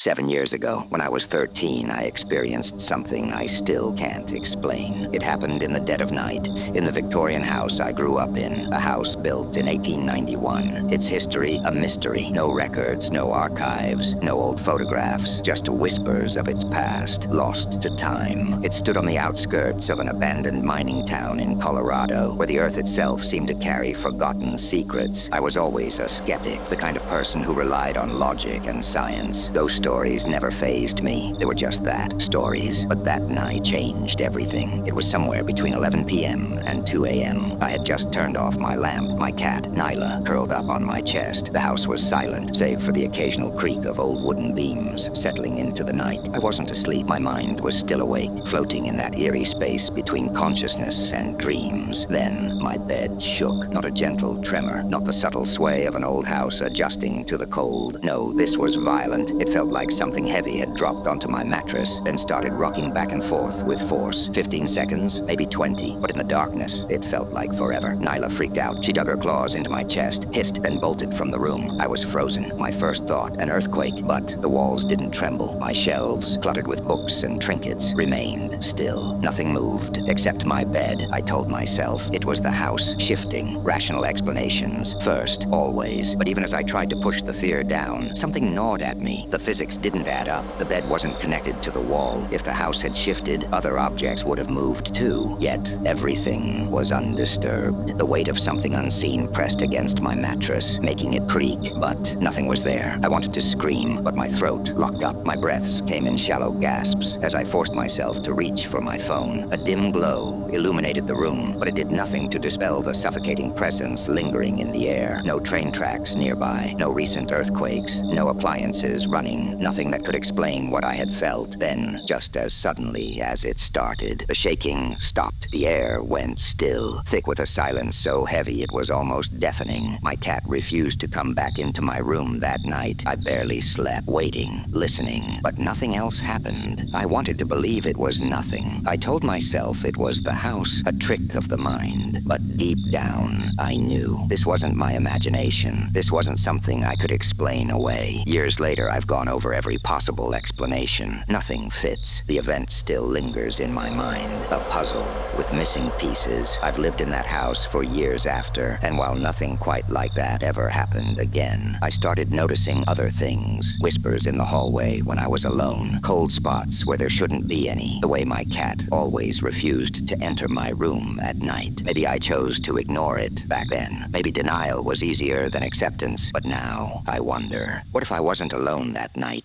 7 years ago, when I was 13, I experienced something I still can't explain. It happened in the dead of night, in the Victorian house I grew up in, a house built in 1891. Its history, a mystery. No records, no archives, no old photographs, just whispers of its past, lost to time. It stood on the outskirts of an abandoned mining town in Colorado, where the earth itself seemed to carry forgotten secrets. I was always a skeptic, the kind of person who relied on logic and science. Ghost stories never fazed me. They were just that, stories. But that night changed everything. It was somewhere between 11 p.m. and 2 a.m. I had just turned off my lamp. My cat, Nyla, curled up on my chest. The house was silent, save for the occasional creak of old wooden beams settling into the night. I wasn't asleep. My mind was still awake, floating in that eerie space between consciousness and dreams. Then my bed shook. Not a gentle tremor, not the subtle sway of an old house adjusting to the cold. No, this was violent. It felt like something heavy had dropped onto my mattress, then started rocking back and forth with force. 15 seconds, maybe 20, but in the darkness, it felt like forever. Nyla freaked out. She dug her claws into my chest, hissed, then bolted from the room. I was frozen. My first thought, an earthquake, but the walls didn't tremble. My shelves, cluttered with books and trinkets, remained still. Nothing moved, except my bed. I told myself it was the house shifting. Rational explanations first, always. But even as I tried to push the fear down, something gnawed at me. The physics didn't add up. The bed wasn't connected to the wall. If the house had shifted, other objects would have moved too. Yet everything was undisturbed. The weight of something unseen pressed against my mattress, making it creak, but nothing was there. I wanted to scream, but my throat locked up. My breaths came in shallow gasps as I forced myself to reach for my phone. A dim glow illuminated the room, but it did nothing to dispel the suffocating presence lingering in the air. No train tracks nearby, no recent earthquakes, no appliances running, nothing that could explain what I had felt. Then, just as suddenly as it started, the shaking stopped. The air went still, thick with a silence so heavy it was almost deafening. My cat refused to come back into my room that night. I barely slept, waiting, listening, but nothing else happened. I wanted to believe it was nothing. I told myself it was the house, a trick of the mind. But deep down, I knew this wasn't my imagination. This wasn't something I could explain away. Years later, I've gone over every possible explanation. Nothing fits. The event still lingers in my mind. A puzzle with missing pieces. I've lived in that house for years after, and while nothing quite like that ever happened again, I started noticing other things. Whispers in the hallway when I was alone. Cold spots where there shouldn't be any. The way my cat always refused to enter my room at night. Maybe I chose to ignore it back then. Maybe denial was easier than acceptance. But now, I wonder, what if I wasn't alone that night?